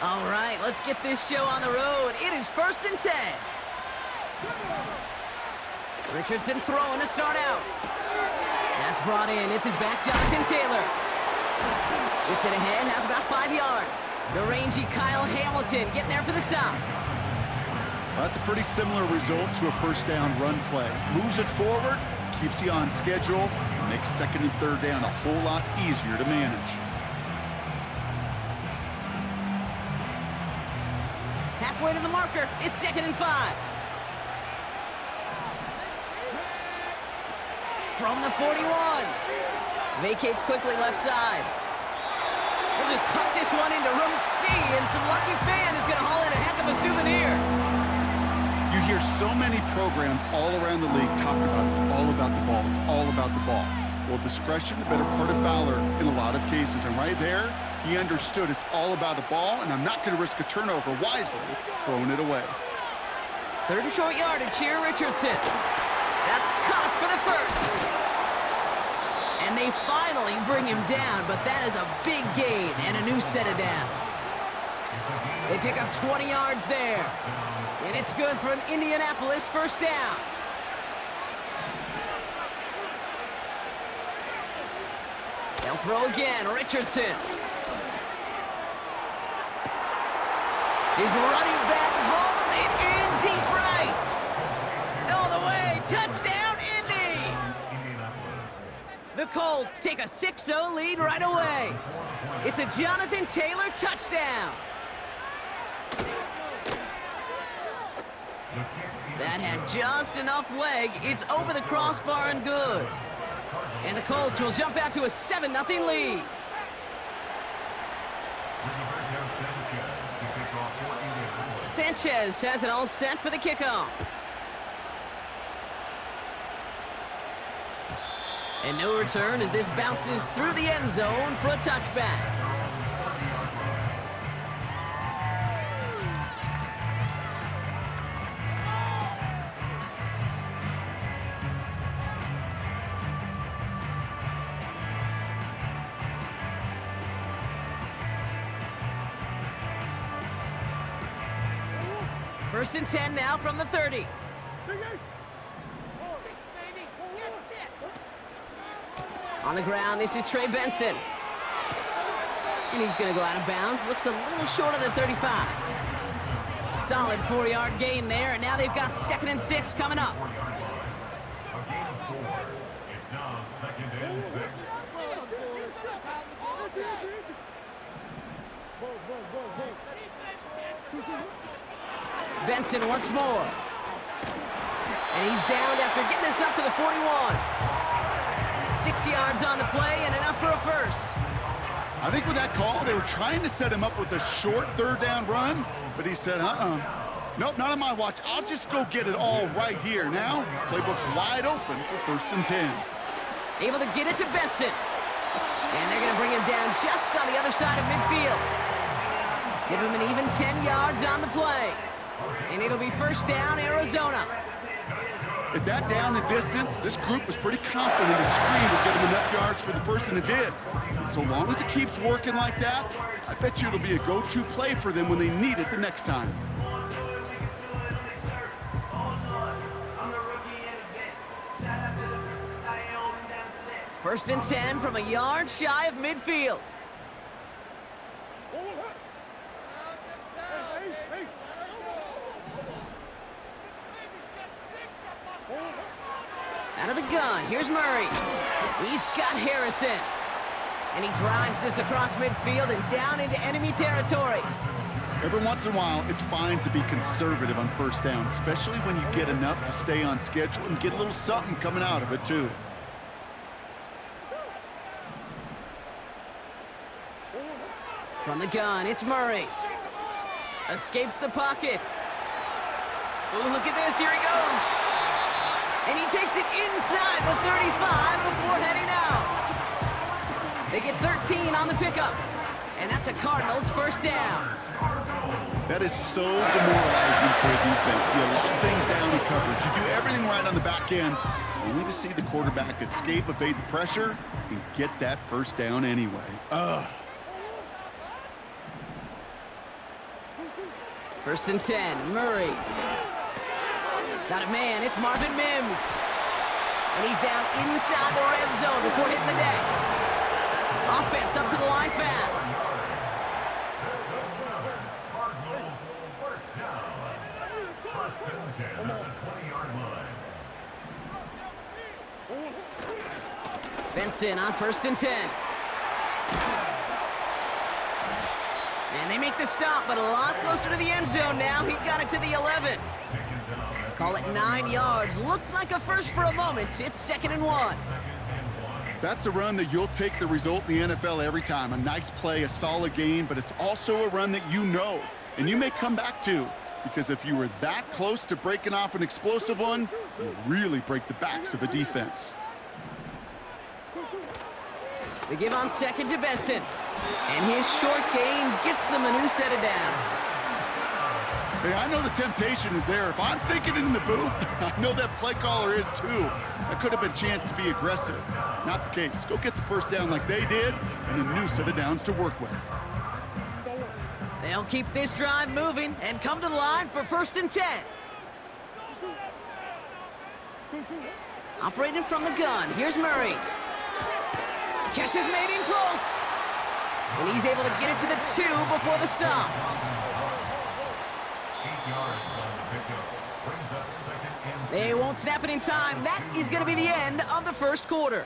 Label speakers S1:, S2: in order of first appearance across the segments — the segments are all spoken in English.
S1: All right, let's get this show on the road. It is 1st and 10. Richardson throwing to start out. That's brought in. It's his back, Jonathan Taylor. Gets it ahead, has about 5 yards. The rangy Kyle Hamilton getting there for the stop.
S2: Well, that's a pretty similar result to a first down run play. Moves it forward, keeps you on schedule, and makes 2nd and 3rd down a whole lot easier to manage.
S1: Halfway to the marker, it's 2nd and 5. From the 41. Vacates quickly left side. We'll just huck this one into row C, and some lucky fan is going to haul in a heck of a souvenir.
S2: You hear so many programs all around the league talk about it's all about the ball, it's all about the ball. Well, discretion, the better part of valor in a lot of cases. And right there, he understood it's all about the ball, and I'm not going to risk a turnover, wisely throwing it away.
S1: 3rd and short yardage here, Richardson. That's caught for the first. And they finally bring him down, but that is a big gain and a new set of downs. They pick up 20 yards there. And it's good for an Indianapolis first down. They'll throw again, Richardson. His running back hauls it in deep right. All the way, touchdown, Indy! The Colts take a 6-0 lead right away. It's a Jonathan Taylor touchdown. That had just enough leg. It's over the crossbar and good. And the Colts will jump out to a 7-0 lead. Sanchez has it all set for the kickoff. And no return as this bounces through the end zone for a touchback. First and 10 now from the 30. On the ground, this is Trey Benson. And he's going to go out of bounds. Looks a little short of the 35. Solid 4-yard gain there, and now they've got 2nd and 6 coming up.
S3: It's now 2nd and 6.
S1: Benson once more. And he's downed after getting this up to the 41. 6 yards on the play and enough for a first.
S2: I think with that call, they were trying to set him up with a short 3rd down run, but he said, nope, not on my watch. I'll just go get it all right here. Now, playbook's wide open for 1st and 10.
S1: Able to get it to Benson. And they're going to bring him down just on the other side of midfield. Give him an even 10 yards on the play. And it'll be first down, Arizona.
S2: At that down the distance, this group was pretty confident the screen would get him enough yards for the first, and it did. And so long as it keeps working like that, I bet you it'll be a go-to play for them when they need it the next time.
S1: First and 10 from a yard shy of midfield. Out of the gun, here's Murray. He's got Harrison. And he drives this across midfield and down into enemy territory.
S2: Every once in a while, it's fine to be conservative on first down, especially when you get enough to stay on schedule and get a little something coming out of it, too.
S1: From the gun, it's Murray. Escapes the pocket. Oh, look at this, here he goes. And he takes it inside the 35 before heading out. They get 13 on the pickup. And that's a Cardinals first down.
S2: That is so demoralizing for a defense. You lock things down in coverage. You do everything right on the back end. Only to see the quarterback escape, evade the pressure, and get that first down anyway. Ugh.
S1: First and 10, Murray. Got a man, it's Marvin Mims. And he's down inside the red zone before hitting the deck. Offense up to the line fast.
S3: Cardinals first down. First and 10 at the 20-yard line.
S1: Benson on first and 10. And they make the stop, but a lot closer to the end zone now. He got it to the 11. Call it 9 yards. Looked like a first for a moment. It's 2nd and 1.
S2: That's a run that you'll take the result in the NFL every time. A nice play, a solid gain, but it's also a run that you know, and you may come back to, because if you were that close to breaking off an explosive one, you really break the backs of a defense.
S1: They give on second to Benson. And his short gain gets them a new set of downs.
S2: Hey, I know the temptation is there. If I'm thinking it in the booth, I know that play caller is too. That could have been a chance to be aggressive. Not the case. Go get the first down like they did, and a new set of downs to work with.
S1: They'll keep this drive moving and come to the line for first and 10. Operating from the gun, here's Murray. Catch is made in close. And he's able to get it to the 2 before the stop.
S3: 8 yards on the pickup. Brings up second and 10.
S1: They won't snap it in time. That is going to be the end of the first quarter.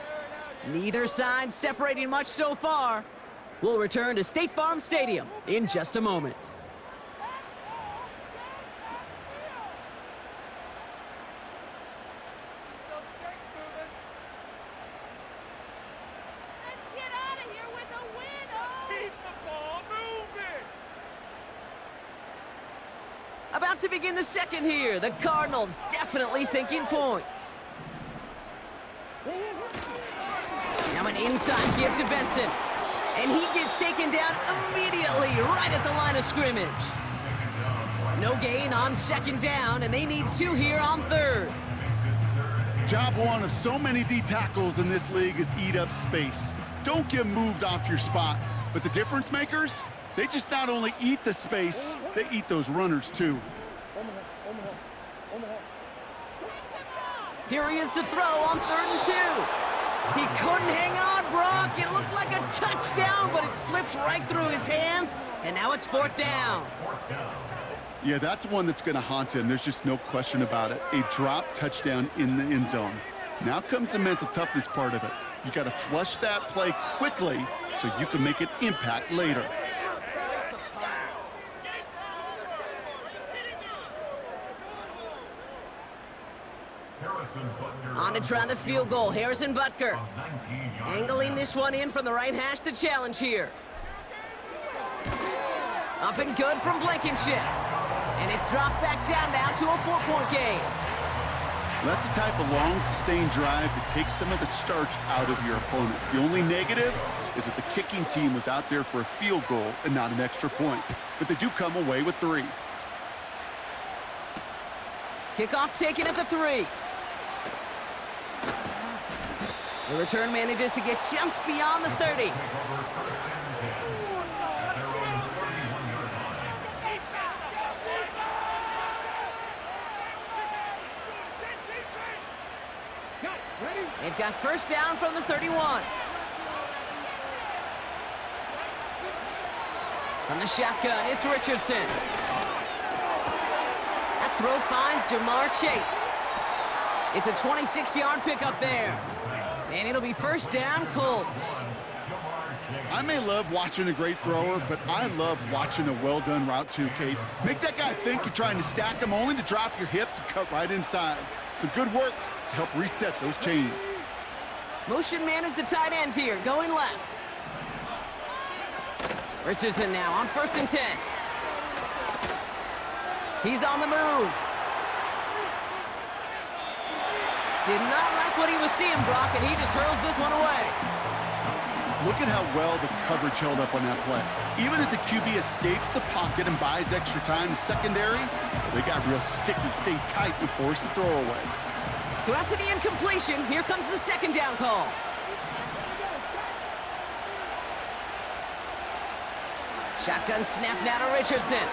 S1: Neither side separating much so far. We'll return to State Farm Stadium in just a moment. About to begin the second here. The Cardinals definitely thinking points. Now an inside give to Benson. And he gets taken down immediately right at the line of scrimmage. No gain on second down, and they need 2 here on third.
S2: Job one of so many D tackles in this league is eat up space. Don't get moved off your spot. But the difference makers, they just not only eat the space, they eat those runners too.
S1: Here he is to throw on 3rd and 2. He couldn't hang on, Brock. It looked like a touchdown, but it slips right through his hands, and now it's 4th down.
S2: Yeah, that's one that's going to haunt him. There's just no question about it. A drop touchdown in the end zone. Now comes the mental toughness part of it. You got to flush that play quickly so you can make an impact later.
S1: On to try the field goal, Harrison Butker. Angling this one in from the right hash, the challenge here. Up and good from Blankenship. And it's dropped back down now to a 4-point game.
S2: That's the type of long, sustained drive that takes some of the starch out of your opponent. The only negative is that the kicking team was out there for a field goal and not an extra point. But they do come away with 3.
S1: Kickoff taken at the 3. The return manages to get just beyond the 30. They've got first down from the 31. From the shotgun, it's Richardson. That throw finds Jamar Chase. It's a 26-yard pickup there. And it'll be first down, Colts.
S2: I may love watching a great thrower, but I love watching a well-done route too, Kate. Make that guy think you're trying to stack him only to drop your hips and cut right inside. Some good work to help reset those chains.
S1: Motion man is the tight end here, going left. Richardson now on first and 10. He's on the move. Did not like what he was seeing, Brock, and he just hurls this one away.
S2: Look at how well the coverage held up on that play. Even as the QB escapes the pocket and buys extra time in secondary, they got real sticky, stayed tight, and forced the throw away.
S1: So after the incompletion, here comes the second down call. Shotgun snap now to Richardson.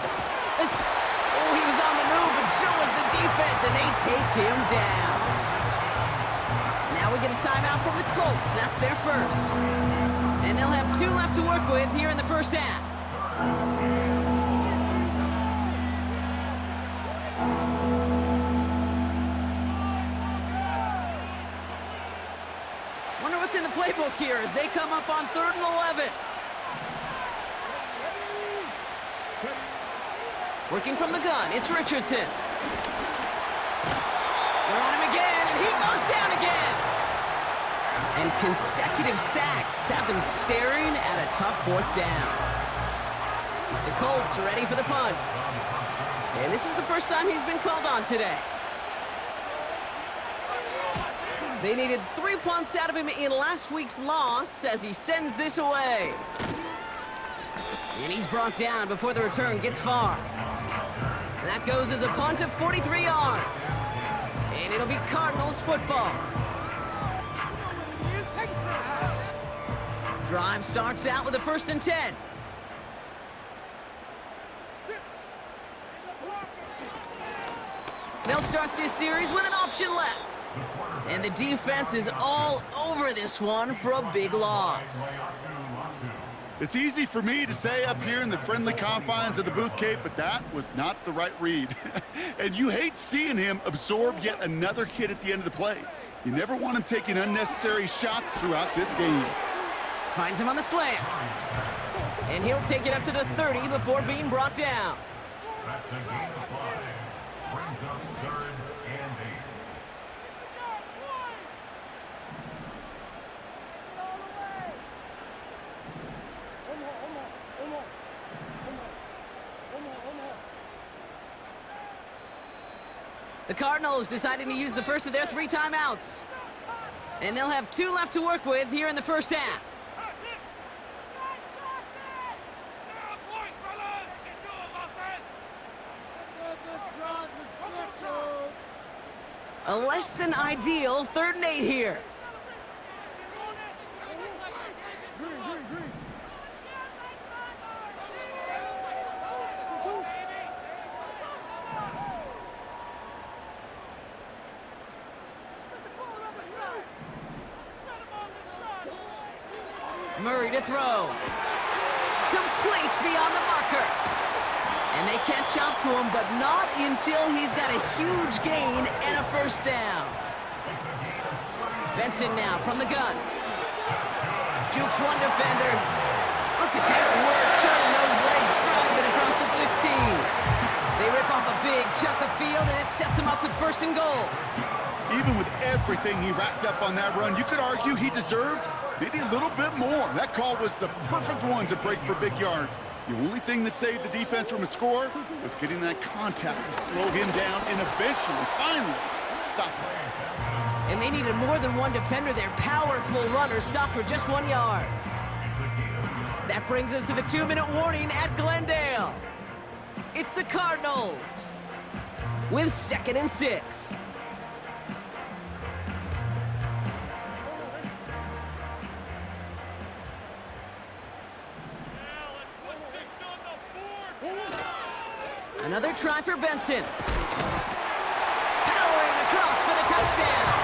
S1: Oh, he was on the move, but so was the defense, and they take him down. Now we get a timeout from the Colts. That's their first. And they'll have 2 left to work with here in the first half. Wonder what's in the playbook here as they come up on 3rd and 11. Working from the gun, it's Richardson. They're on him again, and he goes down again. And consecutive sacks have them staring at a tough 4th down. The Colts are ready for the punt. And this is the first time he's been called on today. They needed 3 punts out of him in last week's loss as he sends this away. And he's brought down before the return gets far. That goes as a punt of 43 yards. And it'll be Cardinals football. Drive starts out with a 1st and 10. They'll start this series with an option left. And the defense is all over this one for a big loss.
S2: It's easy for me to say up here in the friendly confines of the booth, Cape, but that was not the right read. And you hate seeing him absorb yet another hit at the end of the play. You never want him taking unnecessary shots throughout this game.
S1: Finds him on the slant. And he'll take it up to the 30 before being brought down.
S3: That's a gain of 5. Brings up 3rd and 8.
S1: The Cardinals deciding to use the first of their 3 timeouts. And they'll have 2 left to work with here in the first half. A less than ideal 3rd and 8 here. Murray to throw. Complete beyond the marker. And they catch up to him, but not until he's got a huge gain and a 1st down. Benson now from the gun. Jukes one defender. Look at that work, turning those legs, driving across the 15. They rip off a big chunk of field, and it sets him up with 1st and goal.
S2: Even with everything he racked up on that run, you could argue he deserved maybe a little bit more. That call was the perfect one to break for big yards. The only thing that saved the defense from a score was getting that contact to slow him down and eventually, finally, stop him.
S1: And they needed more than one defender. Their powerful runner stopped for just 1 yard. That brings us to the 2-minute warning at Glendale. It's the Cardinals with 2nd and 6. Another try for Benson. Powering across for the touchdown.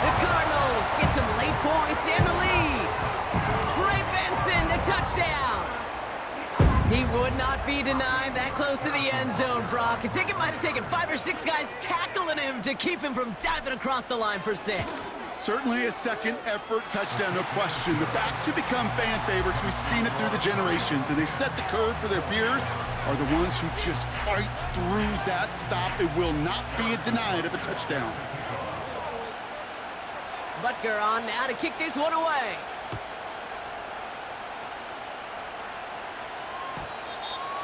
S1: The Cardinals get some late points and the lead. Trey Benson, the touchdown. He would not be denied that close to the end zone, Brock. I think it might have taken 5 or 6 guys tackling him to keep him from diving across the line for 6.
S2: Certainly a second effort touchdown, no question. The backs who become fan favorites, we've seen it through the generations, and they set the curve for their peers, are the ones who just fight through that stop. It will not be denied of a touchdown.
S1: Butker on now to kick this one away.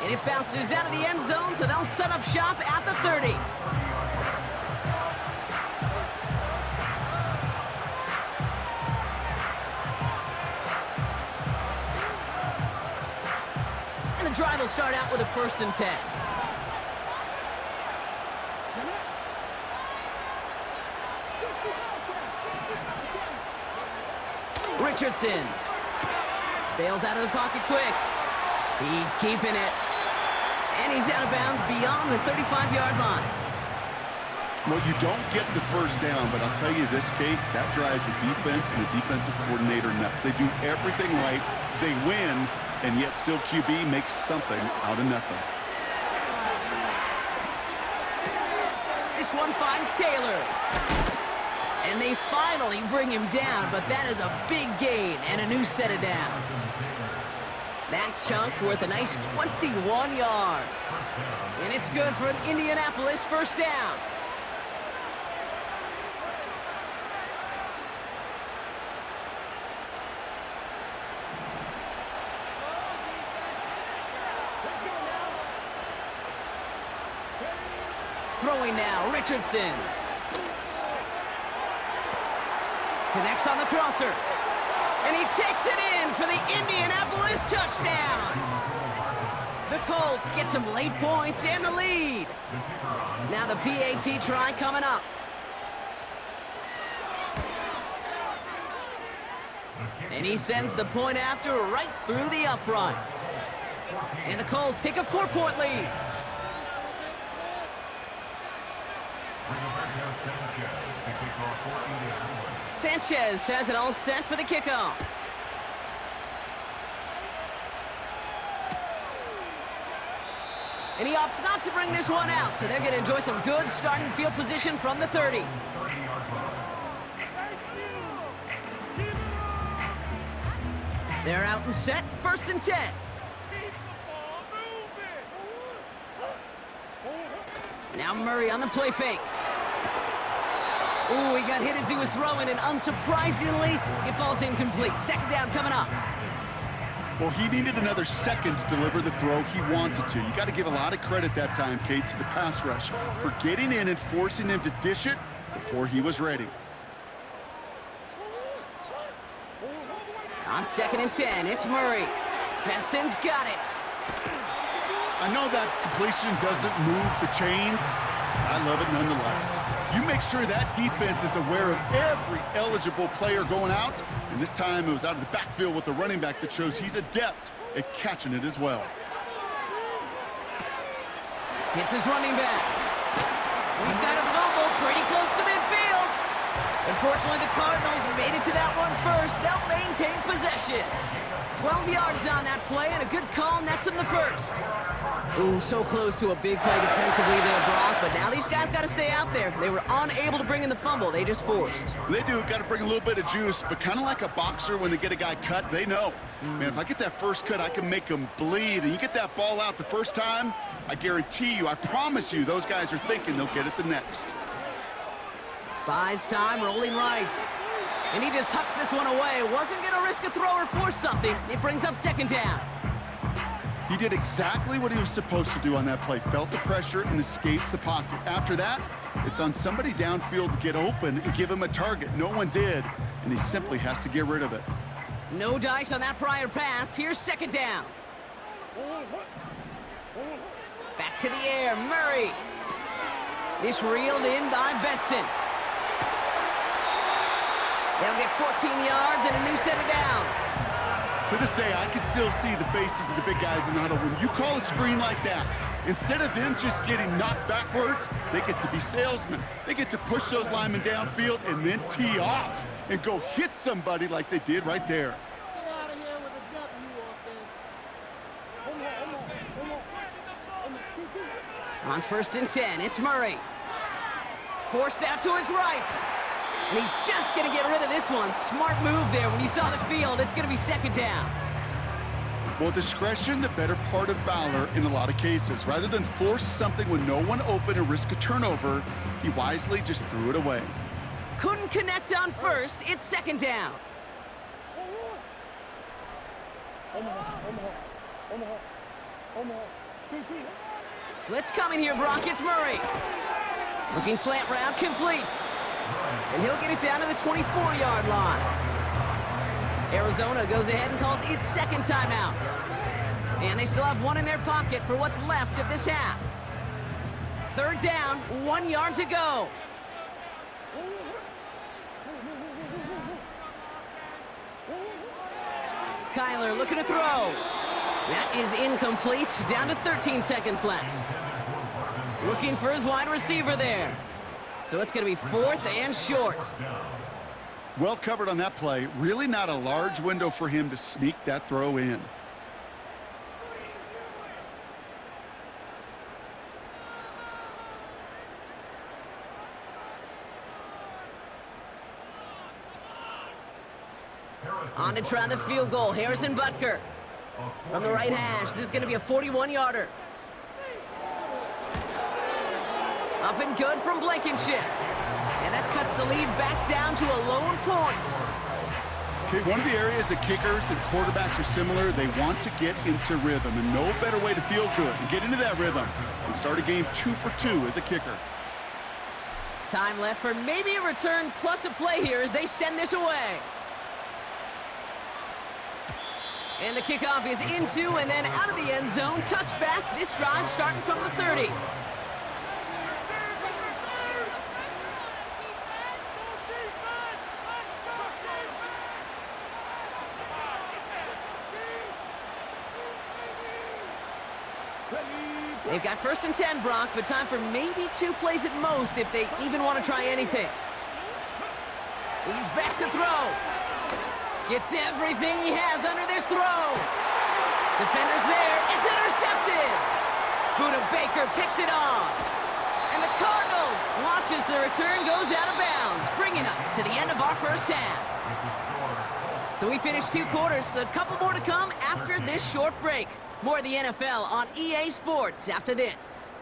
S1: And it bounces out of the end zone, so they'll set up shop at the 30. And the drive will start out with a 1st and 10. Richardson bails out of the pocket quick. He's keeping it. And he's out of bounds beyond the 35-yard line.
S2: Well, you don't get the first down, but I'll tell you this, Kate, that drives the defense and the defensive coordinator nuts. They do everything right, they win, and yet still QB makes something out of nothing.
S1: This one finds Taylor. And they finally bring him down, but that is a big gain and a new set of downs. That chunk worth a nice 21 yards. And it's good for an Indianapolis first down. Throwing now, Richardson. Connects on the crosser. And he takes it in for the Indianapolis touchdown. The Colts get some late points and the lead. Now the PAT try coming up. And he sends the point after right through the uprights. And the Colts take a 4-point lead. Sanchez has it all set for the kickoff. And he opts not to bring this one out, so they're going to enjoy some good starting field position from the 30. They're out and set, 1st and 10. Now Murray on the play fake. Ooh, he got hit as he was throwing, and unsurprisingly, it falls incomplete. 2nd down coming up.
S2: Well, he needed another second to deliver the throw he wanted to. You got to give a lot of credit that time, Kate, to the pass rush for getting in and forcing him to dish it before he was ready.
S1: On 2nd and 10, it's Murray. Benson's got it.
S2: I know that completion doesn't move the chains. I love it nonetheless. You make sure that defense is aware of every eligible player going out, and this time it was out of the backfield with the running back that shows he's adept at catching it as well.
S1: Hits his running back. We've got a fumble pretty close to midfield. Unfortunately, the Cardinals made it to that one first. They'll maintain possession. 12 yards on that play, and a good call nets him the first. Ooh, so close to a big play defensively there, Brock, but now these guys got to stay out there. They were unable to bring in the fumble. They just forced.
S2: They do. Got to bring a little bit of juice, but kind of like a boxer when they get a guy cut, they know. Man, if I get that first cut, I can make them bleed. And you get that ball out the first time, I guarantee you, I promise you, those guys are thinking they'll get it the next.
S1: Buys time, rolling right. And he just hucks this one away. Wasn't going to risk a throw or force something. It brings up 2nd down.
S2: He did exactly what he was supposed to do on that play. Felt the pressure and escapes the pocket. After that, it's on somebody downfield to get open and give him a target. No one did, and he simply has to get rid of it.
S1: No dice on that prior pass. Here's 2nd down. Back to the air, Murray. This reeled in by Benson. They'll get 14 yards and a new set of downs.
S2: To this day, I can still see the faces of the big guys in the huddle. When you call a screen like that, instead of them just getting knocked backwards, they get to be salesmen. They get to push those linemen downfield and then tee off and go hit somebody like they did right there.
S4: Get out of here with a W, offense.
S1: On 1st and 10, it's Murray. Forced out to his right. And he's just going to get rid of this one. Smart move there. When you saw the field, it's going to be 2nd down.
S2: Well, discretion, the better part of valor in a lot of cases. Rather than force something when no one open and risk a turnover, he wisely just threw it away.
S1: Couldn't connect on 1st. It's 2nd down. Blitz coming here, Brock. It's Murray. Looking slant route, complete. And he'll get it down to the 24-yard line. Arizona goes ahead and calls its 2nd timeout. And they still have one in their pocket for what's left of this half. 3rd down, 1 yard to go. Kyler looking to throw. That is incomplete. Down to 13 seconds left. Looking for his wide receiver there. So it's going to be 4th and short.
S2: Well covered on that play. Really not a large window for him to sneak that throw in.
S1: On to try the field goal. Harrison Butker from the right hash. This is going to be a 41-yarder. Up and good from Blankenship. And that cuts the lead back down to a lone point.
S2: Okay, one of the areas that kickers and quarterbacks are similar, they want to get into rhythm, and no better way to feel good and get into that rhythm and start a game 2 for 2 as a kicker.
S1: Time left for maybe a return plus a play here as they send this away. And the kickoff is into and then out of the end zone. Touchback. This drive starting from the 30. They've got 1st and 10, Brock, but time for maybe 2 plays at most if they even want to try anything. He's back to throw. Gets everything he has under this throw. Defender's there. It's intercepted. Buda Baker picks it off. And the Cardinals watch as the return goes out of bounds, bringing us to the end of our first half. So we finished 2 quarters. A couple more to come after this short break. More of the NFL on EA Sports after this.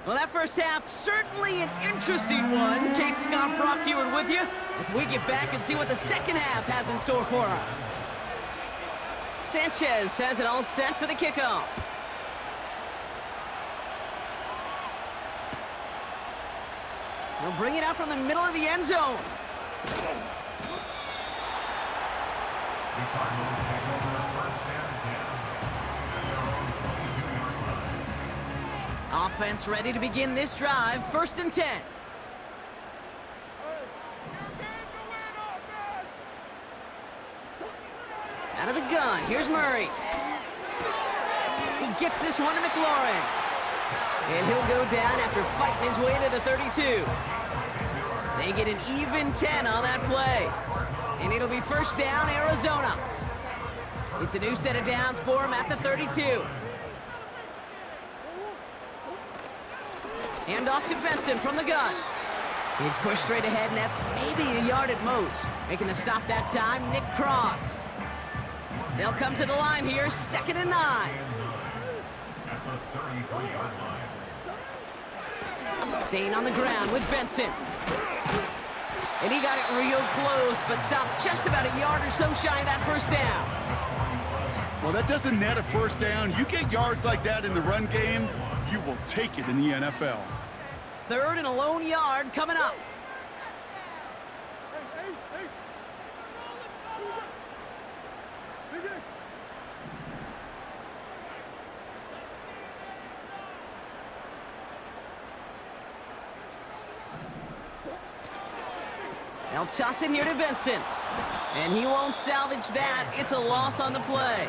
S1: Well, that first half, certainly an interesting one. Kate, Scott, Brock Ewart with you as we get back and see what the second half has in store for us. Sanchez has it all set for the kickoff. They'll bring it out from the middle of the end zone. Offense ready to begin this drive. 1st and 10. Out of the gun. Here's Murray. He gets this one to McLaurin. And he'll go down after fighting his way to the 32. They get an even 10 on that play. And it'll be 1st down, Arizona. It's a new set of downs for him at the 32. Hand off to Benson from the gun. He's pushed straight ahead, and that's maybe a yard at most. Making the stop that time, Nick Cross. They'll come to the line here, 2nd and 9.
S3: At the 33-yard line.
S1: Staying on the ground with Benson. And he got it real close, but stopped just about a yard or so shy of that 1st down.
S2: Well, that doesn't net a 1st down. You get yards like that in the run game, you will take it in the NFL.
S1: 3rd and a lone yard coming up. They'll toss it here to Benson. And he won't salvage that. It's a loss on the play.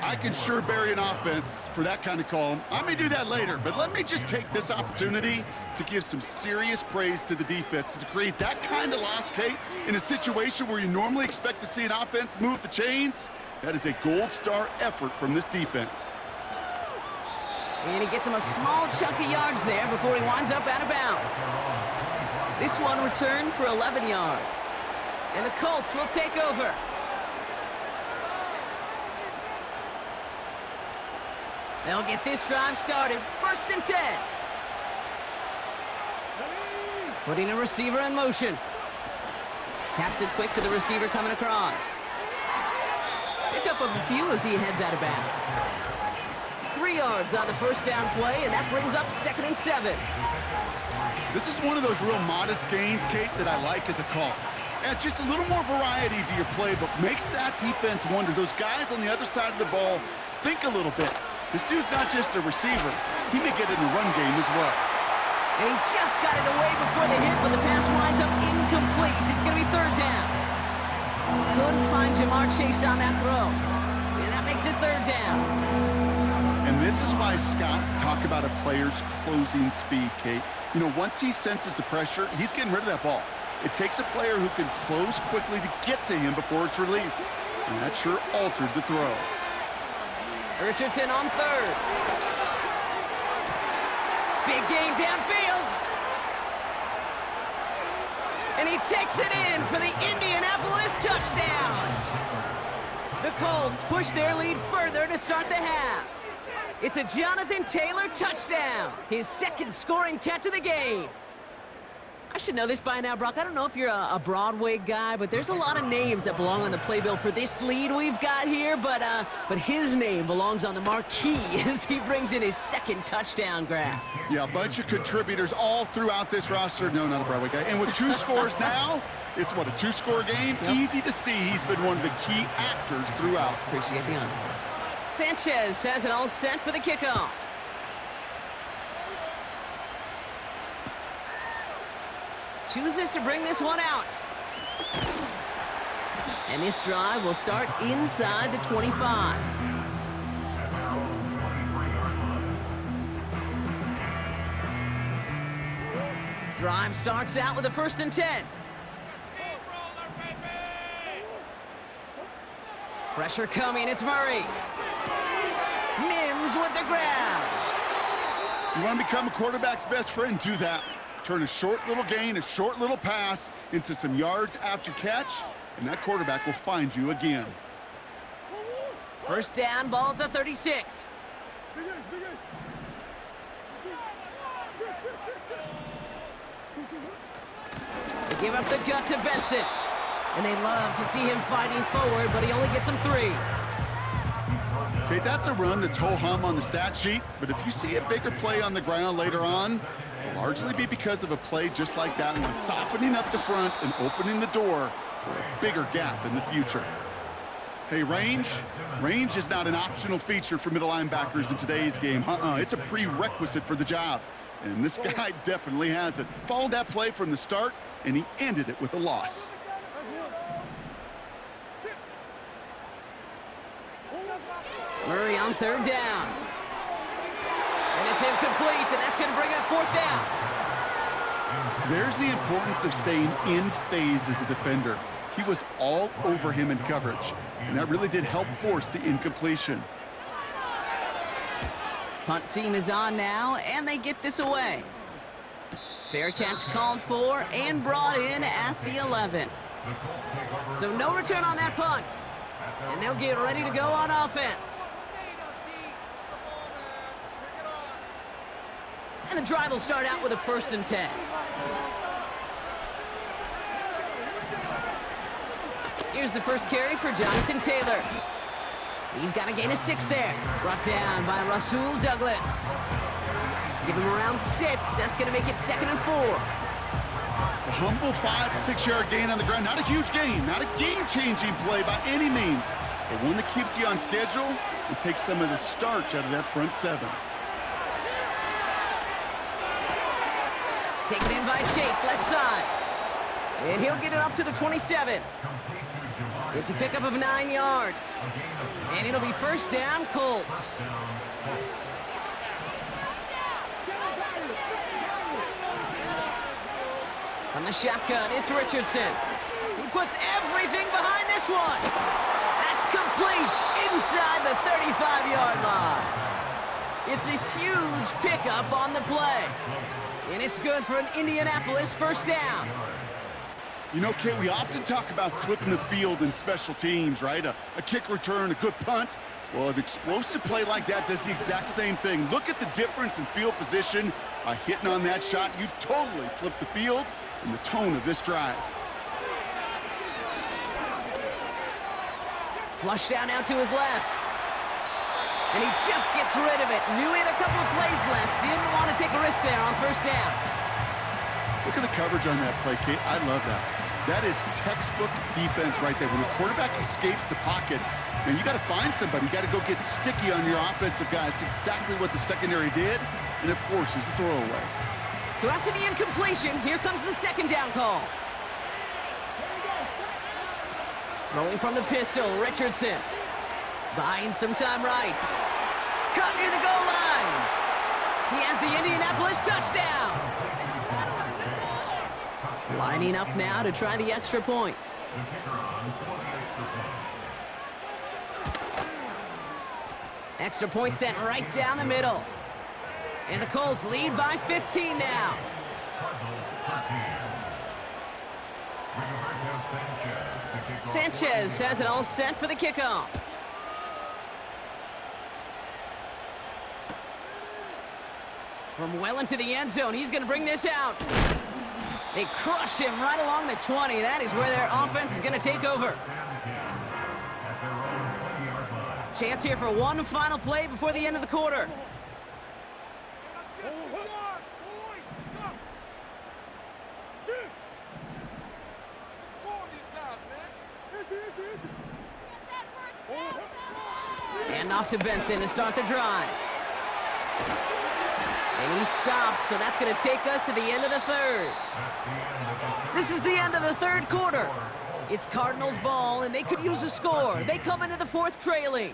S2: I can sure bury an offense for that kind of call. I may do that later, but let me just take this opportunity to give some serious praise to the defense to create that kind of loss, Kate, in a situation where you normally expect to see an offense move the chains. That is a gold star effort from this defense.
S1: And he gets him a small chunk of yards there before he winds up out of bounds. This one returned for 11 yards. And the Colts will take over. They'll get this drive started. 1st and 10. Putting a receiver in motion. Taps it quick to the receiver coming across. Pickup of a few as he heads out of bounds. 3 yards on the 1st down play, and that brings up 2nd and 7.
S2: This is one of those real modest gains, Kate, that I like as a call. Adds just a little more variety to your playbook. Makes that defense wonder. Those guys on the other side of the ball think a little bit. This dude's not just a receiver. He may get in the run game as well.
S1: And he just got it away before the hit, but the pass winds up incomplete. It's going to be third down. Couldn't find Jamar Chase on that throw. And that makes it third down.
S2: And this is why scouts talk about a player's closing speed, Kate. You know, once he senses the pressure, he's getting rid of that ball. It takes a player who can close quickly to get to him before it's released. And that sure altered the throw.
S1: Richardson on third. Big gain downfield. And he takes it in for the Indianapolis touchdown. The Colts push their lead further to start the half. It's a Jonathan Taylor touchdown, his second scoring catch of the game. I should know this by now, Brock. I don't know if you're a Broadway guy, but there's a lot of names that belong on the playbill for this lead we've got here, but his name belongs on the marquee as he brings in his second touchdown grab.
S2: Yeah, a bunch of contributors all throughout this roster. No, not a Broadway guy. And with 2 scores now, it's what, a 2-score game?
S1: Yep.
S2: Easy to see he's been one of the key actors throughout.
S1: Appreciate the honesty. Sanchez has it all set for the kickoff. Chooses to bring this one out. And this drive will start inside the 25. Drive starts out with a 1st and 10. Pressure coming, it's Murray. Mims with the grab.
S2: You want to become a quarterback's best friend, do that. Turn a short little gain, a short little pass into some yards after catch, and that quarterback will find you again.
S1: First down, ball at the 36. They give up the gut to Benson. And they love to see him fighting forward, but he only gets them 3.
S2: Okay, that's a run that's ho-hum on the stat sheet, but if you see a bigger play on the ground later on, it'll largely be because of a play just like that one, softening up the front and opening the door for a bigger gap in the future. Hey, range is not an optional feature for middle linebackers in today's game. It's a prerequisite for the job, and this guy definitely has it. Followed that play from the start, and he ended it with a loss.
S1: Murray on 3rd down. And it's incomplete, and that's going to bring up 4th down.
S2: There's the importance of staying in phase as a defender. He was all over him in coverage, and that really did help force the incompletion.
S1: Punt team is on now, and they get this away. Fair catch called for and brought in at the 11. So no return on that punt. And they'll get ready to go on offense. And the drive will start out with a 1st and 10. Here's the first carry for Jonathan Taylor. He's got a gain of 6 there. Brought down by Rasul Douglas. Give him around 6. That's going to make it 2nd and 4.
S2: A humble 5 to 6 yard gain on the ground. Not a huge gain, not a game-changing play by any means, but one that keeps you on schedule and takes some of the starch out of that front 7.
S1: Taken in by Chase, left side. And he'll get it up to the 27. It's a pickup of 9 yards. And it'll be 1st down, Colts. From the shotgun, it's Richardson. He puts everything behind this one. That's complete inside the 35-yard line. It's a huge pickup on the play. And it's good for an Indianapolis 1st down.
S2: You know, Kate, we often talk about flipping the field in special teams, right? A kick return, a good punt. Well, an explosive play like that does the exact same thing. Look at the difference in field position by hitting on that shot. You've totally flipped the field and the tone of this drive.
S1: Flush down now to his left. And he just gets rid of it. Knew he had a couple of plays left. Didn't want to take a risk there on 1st down.
S2: Look at the coverage on that play, Kate. I love that. That is textbook defense right there. When the quarterback escapes the pocket, man, you got to find somebody. You got to go get sticky on your offensive guy. It's exactly what the secondary did, and it forces the throwaway.
S1: So after the incompletion, here comes the second down call. Throwing from the pistol, Richardson. Buying some time right. Cut near the goal line. He has the Indianapolis touchdown. Lining up now to try the extra point. Extra point sent right down the middle. And the Colts lead by 15 now. Sanchez has it all set for the kickoff. From well into the end zone, he's going to bring this out. They crush him right along the 20. That is where their offense is going to take over. Chance here for one final play before the end of the quarter. And off to Benson to start the drive. And he stopped, so that's going to take us to the end of the third. This is the end of the third quarter. It's Cardinals ball, and they could use a score. They come into the fourth trailing.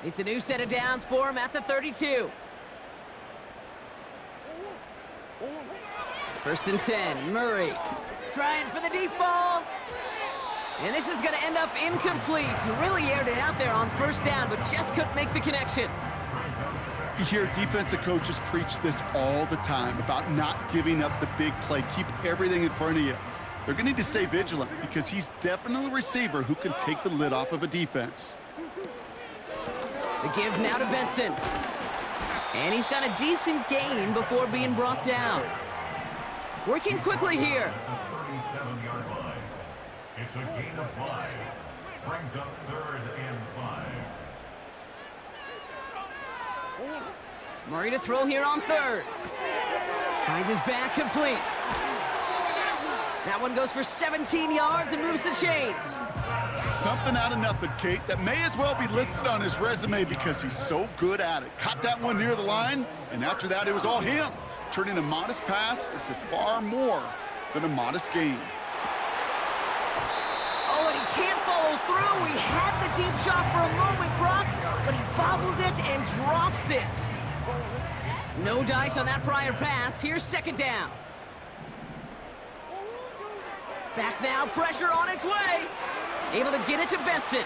S1: It's a new set of downs for him at the 32. First and 10, Murray trying for the deep ball. And this is going to end up incomplete. Really aired it out there on first down, but just couldn't make the connection.
S2: You hear defensive coaches preach this all the time about not giving up the big play. Keep everything in front of you. They're going to need to stay vigilant because he's definitely a receiver who can take the lid off of a defense.
S1: The give now to Benson. And he's got a decent gain before being brought down. Working quickly here.
S3: 37-yard line. It's a gain of 5. Brings up 3rd and 5.
S1: Murray to throw here on third. Finds his back complete. That one goes for 17 yards and moves the chains.
S2: Something out of nothing, Kate. That may as well be listed on his resume because he's so good at it. Caught that one near the line, and after that, it was all him, turning a modest pass into far more than a modest gain.
S1: Oh, and he can't follow through. He had the deep shot for a moment, Brock, but he bobbled it and drops it. No dice on that prior pass. Here's second down. Back now, pressure on its way. Able to get it to Benson.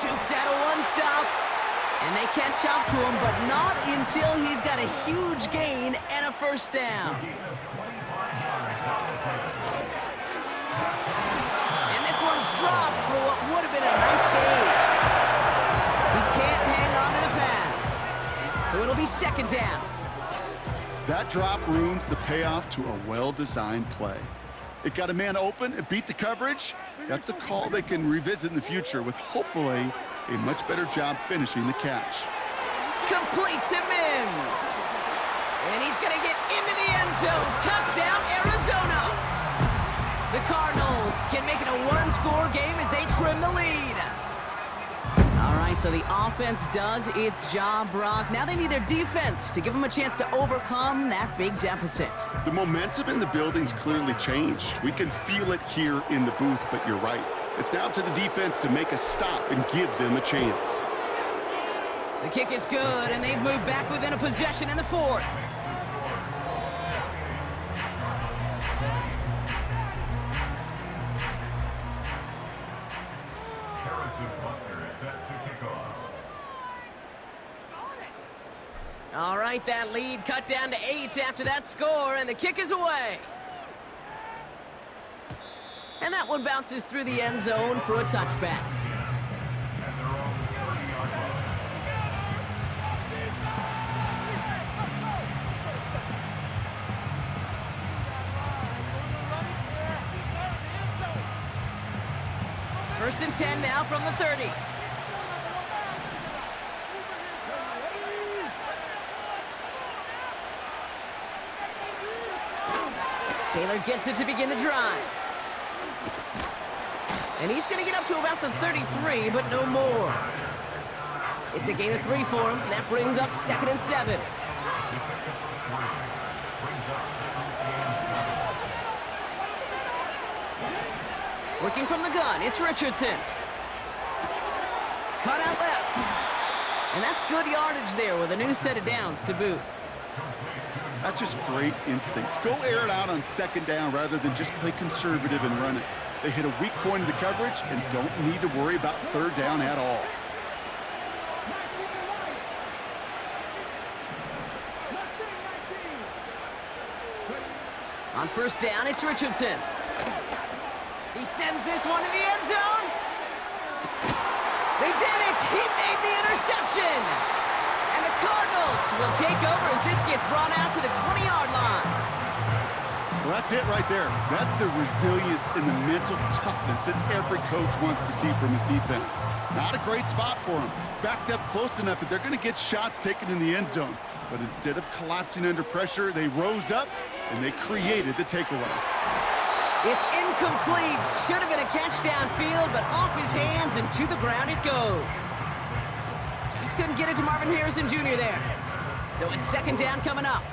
S1: Jukes out a one stop. And they catch up to him, but not until he's got a huge gain and a first down. And this one's dropped for what would have been a nice gain. He can't hang on to the pass. So it'll be second down.
S2: That drop ruins the payoff to a well-designed play. It got a man open, it beat the coverage. That's a call they can revisit in the future with hopefully a much better job finishing the catch.
S1: Complete to Mims. And he's going to get into the end zone. Touchdown, Arizona. The Cardinals can make it a one-score game as they trim the lead. All right, so the offense does its job, Brock. Now they need their defense to give them a chance to overcome that big deficit.
S2: The momentum in the building's clearly changed. We can feel it here in the booth, but you're right. It's now to the defense to make a stop and give them a chance.
S1: The kick is good, and they've moved back within a possession in the fourth. All right, that lead cut down to 8 after that score, and the kick is away. And that one bounces through the end zone for a touchback. First and 10 now from the 30. Taylor gets it to begin the drive. And he's going to get up to about the 33, but no more. It's a gain of 3 for him. That brings up 2nd and 7. Working from the gun, it's Richardson. Cut out left. And that's good yardage there with a new set of downs to boot.
S2: That's just great instincts. Go air it out on 2nd down rather than just play conservative and run it. They hit a weak point of the coverage and don't need to worry about 3rd down at all.
S1: On 1st down, it's Richardson. He sends this one in the end zone. They did it! He made the interception! And the Cardinals will take over as this gets brought out to the 20-yard line.
S2: Well, that's it right there. That's the resilience and the mental toughness that every coach wants to see from his defense. Not a great spot for him. Backed up close enough that they're going to get shots taken in the end zone. But instead of collapsing under pressure, they rose up and they created the takeaway.
S1: It's incomplete. Should have been a catch downfield, but off his hands and to the ground it goes. Just couldn't get it to Marvin Harrison Jr. there. So it's 2nd down coming up.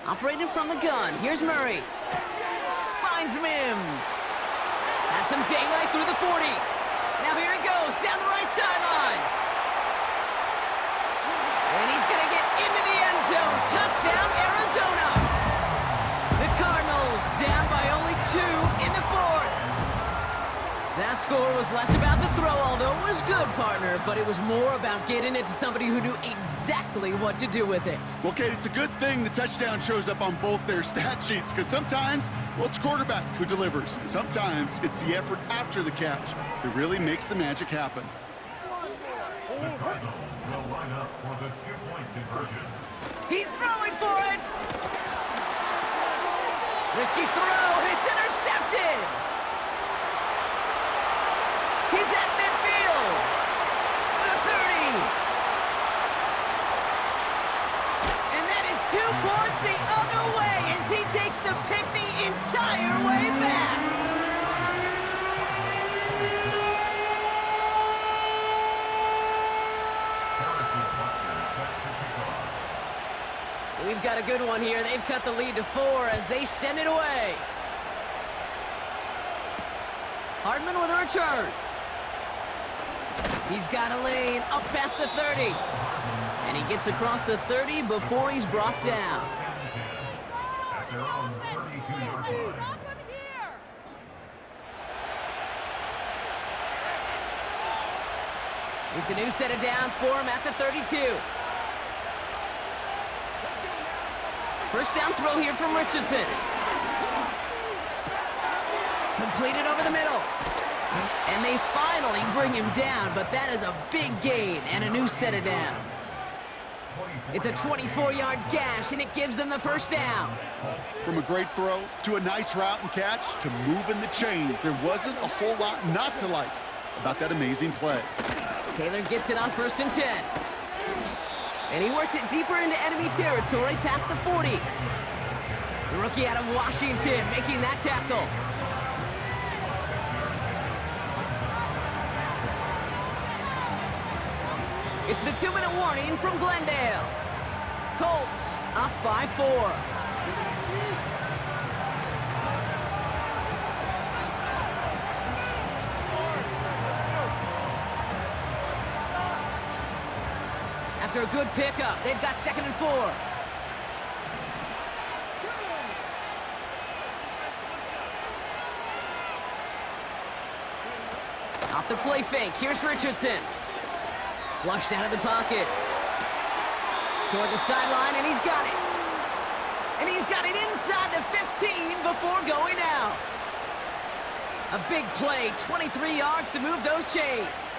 S1: Operating from the gun, here's Murray. Finds Mims. Has some daylight through the 40. Now here he goes, down the right sideline. And he's going to get into the end zone. Touchdown, Arizona. The Cardinals down by only 2 in the 4th. That score was less about the throw, although it was good, partner, but it was more about getting it to somebody who knew exactly what to do with it.
S2: Well, Kate, it's a good thing the touchdown shows up on both their stat sheets, because sometimes, well, it's quarterback who delivers. And sometimes it's the effort after the catch that really makes the magic happen.
S3: The Cardinals will line up for the 2-point conversion.
S1: He's throwing for it! Risky throw, and it's intercepted! He's at midfield! The 30! And that is 2 points the other way as he takes the pick the entire way back! We've got a good one here. They've cut the lead to 4 as they send it away. Hardman with a return. He's got a lane up past the 30. And he gets across the 30 before he's brought down.
S3: At their own 32-yard line.
S1: It's a new set of downs for him at the 32. First down throw here from Richardson. Completed over the middle. And they finally bring him down, but that is a big gain and a new set of downs. It's a 24-yard gash, and it gives them the first down.
S2: From a great throw to a nice route and catch to moving the chains, there wasn't a whole lot not to like about that amazing play.
S1: Taylor gets it on 1st and 10. And he works it deeper into enemy territory past the 40. The rookie out of Washington making that tackle. It's the 2-minute warning from Glendale. Colts up by 4. After a good pickup, they've got 2nd and 4. Off the play fake, here's Richardson. Flushed out of the pocket. Toward the sideline, and he's got it. And he's got it inside the 15 before going out. A big play, 23 yards to move those chains.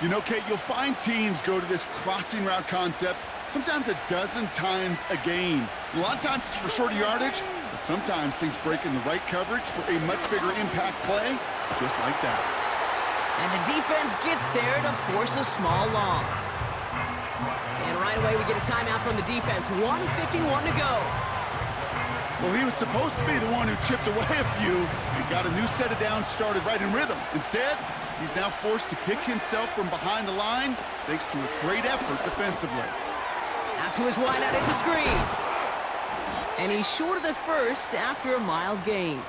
S2: You know, Kate, you'll find teams go to this crossing route concept sometimes a dozen times a game. A lot of times it's for shorter yardage, but sometimes things break in the right coverage for a much bigger impact play, just like that.
S1: And the defense gets there to force a small loss. And right away we get a timeout from the defense. 1:51 to go.
S2: Well, he was supposed to be the one who chipped away a few and got a new set of downs started right in rhythm. Instead, he's now forced to kick himself from behind the line thanks to a great effort defensively.
S1: Out to his wideout, it's a screen. And he's short of the first after a mild gain.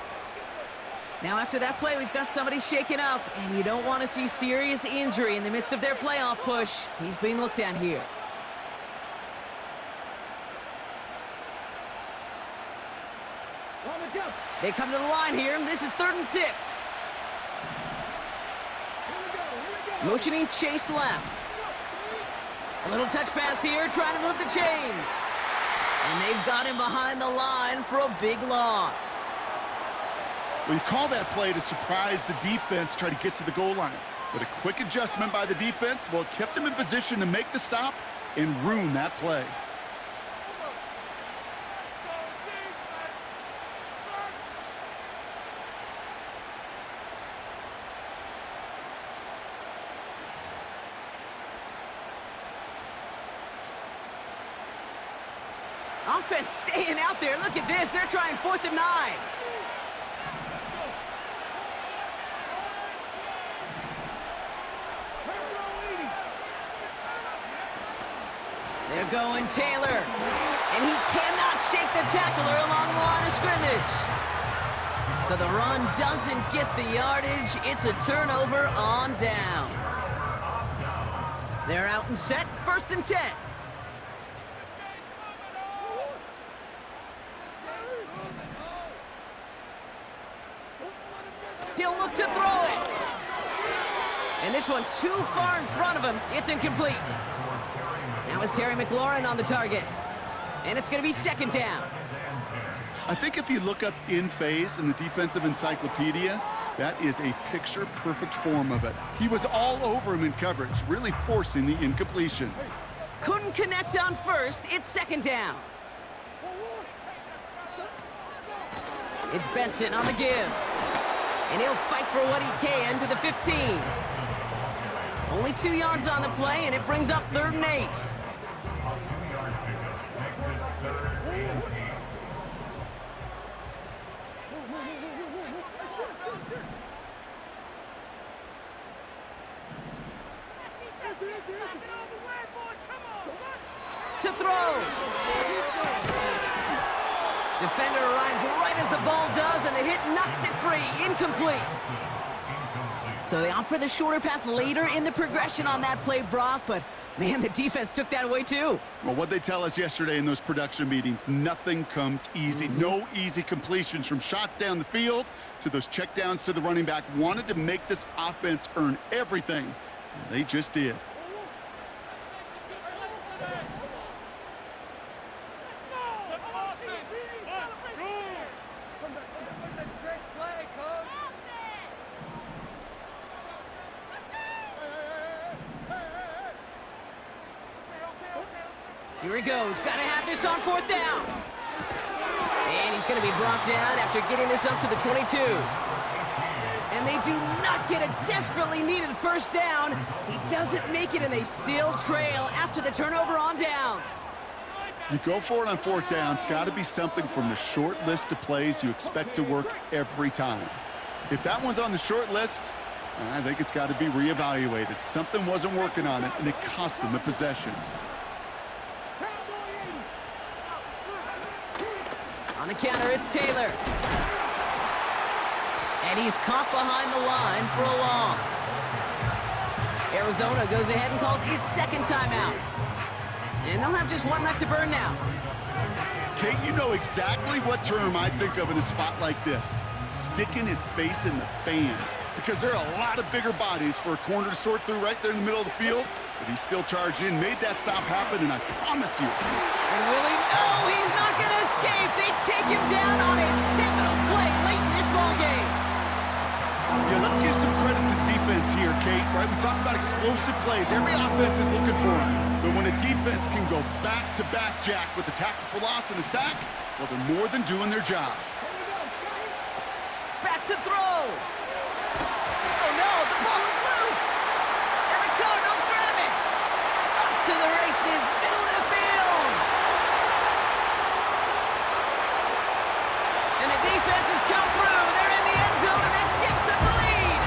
S1: Now after that play, we've got somebody shaken up, and you don't want to see serious injury in the midst of their playoff push. He's being looked at here. They come to the line here. This is 3rd and 6. Motioning Chase left. A little touch pass here, trying to move the chains. And they've got him behind the line for a big loss.
S2: Well, you call that play to surprise the defense, try to get to the goal line. But a quick adjustment by the defense, well, it kept him in position to make the stop and ruin that play.
S1: Offense staying out there. Look at this. They're trying 4th and 9. They're going Taylor. And he cannot shake the tackler along the line of scrimmage. So the run doesn't get the yardage. It's a turnover on downs. They're out and set. 1st and 10. He'll look to throw it. And this one too far in front of him. It's incomplete. Now is Terry McLaurin on the target. And it's going to be 2nd down.
S2: I think if you look up in phase in the defensive encyclopedia, that is a picture-perfect form of it. He was all over him in coverage, really forcing the incompletion.
S1: Couldn't connect on 1st. It's 2nd down. It's Benson on the give. And he'll fight for what he can to the 15. Only 2 yards on the play, and it brings up 3rd and 8.
S3: A 2-yard pickup makes it 3rd and 8.
S1: To throw. Defender arrives right as the ball does, and the hit knocks it free. Incomplete. So they opt for the shorter pass later in the progression on that play, Brock, but man, the defense took that away too.
S2: Well, what they tell us yesterday in those production meetings, nothing comes easy. No easy completions from shots down the field to those checkdowns to the running back. Wanted to make this offense earn everything, and they just did.
S1: Here he goes. Got to have this on 4th down. And he's going to be brought down after getting this up to the 22. And they do not get a desperately needed 1st down. He doesn't make it, and they still trail after the turnover on downs.
S2: You go for it on 4th down. It's got to be something from the short list of plays you expect to work every time. If that one's on the short list, I think it's got to be reevaluated. Something wasn't working on it, and it cost them a possession.
S1: On the counter, it's Taylor. And he's caught behind the line for a loss. Arizona goes ahead and calls its 2nd timeout. And they'll have just 1 left to burn now.
S2: Kate, you know exactly what term I think of in a spot like this. Sticking his face in the fan. Because there are a lot of bigger bodies for a corner to sort through right there in the middle of the field. But he still charged in, made that stop happen, and I promise you.
S1: And will he? No, he's not going to escape. They take him down on a pivotal play late in this ball game.
S2: Yeah, let's give some credit to the defense here, Kate, right? We talk about explosive plays. Every offense is looking for them. But when a defense can go back-to-back, Jack, with a tackle for loss and a sack, well, they're more than doing their job.
S1: Back to throw. Oh, no, the ball is loose. And the Cardinals grab it. Up to the races, middle of the field. And the defense has come through. They're in the end zone, and that gives them the lead.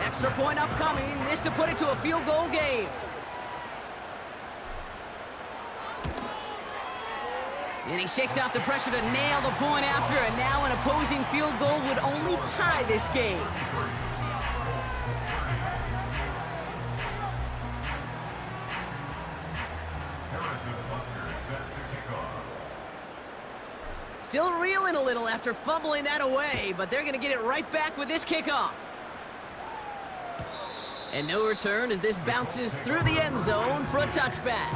S1: Extra point upcoming. This to put it to a field goal game. And he shakes out the pressure to nail the point after, and now an opposing field goal would only tie this game. Still reeling a little after fumbling that away, but they're going to get it right back with this kickoff. And no return as this bounces through the end zone for a touchback.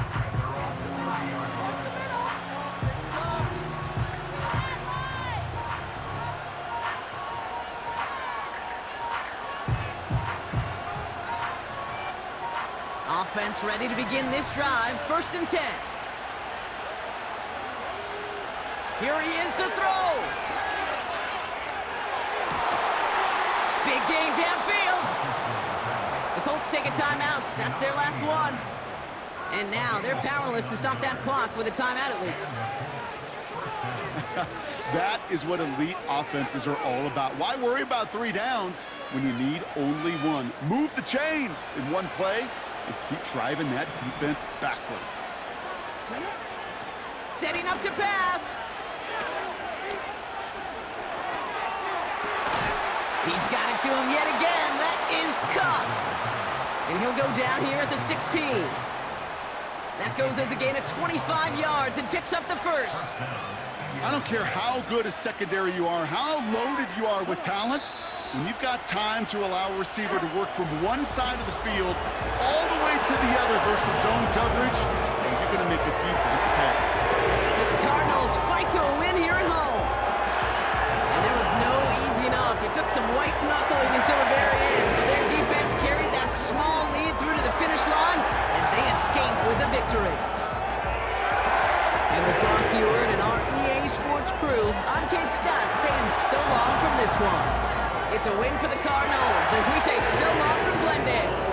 S1: Offense ready to begin this drive, 1st and 10. Here he is to throw. Big gain downfield. The Colts take a timeout. That's their last one. And now they're powerless to stop that clock with a timeout at least.
S2: That is what elite offenses are all about. Why worry about 3 downs when you need only 1? Move the chains in one play and keep driving that defense backwards.
S1: Setting up to pass. He's got it to him yet again. That is caught. And he'll go down here at the 16. That goes as a gain of 25 yards and picks up the 1st.
S2: I don't care how good a secondary you are, how loaded you are with talent, when you've got time to allow a receiver to work from one side of the field all the way to the other versus zone coverage, and you're going to make a defense pay.
S1: So the Cardinals fight to a win here at home. And there was no easing up. It took some white knuckling until the very end, but their defense carried that small lead through to the finish line as they escape with a victory. And with Brock Heward and our EA Sports crew, I'm Kate Scott saying so long from this one. It's a win for the Cardinals as we say so long from Glendale.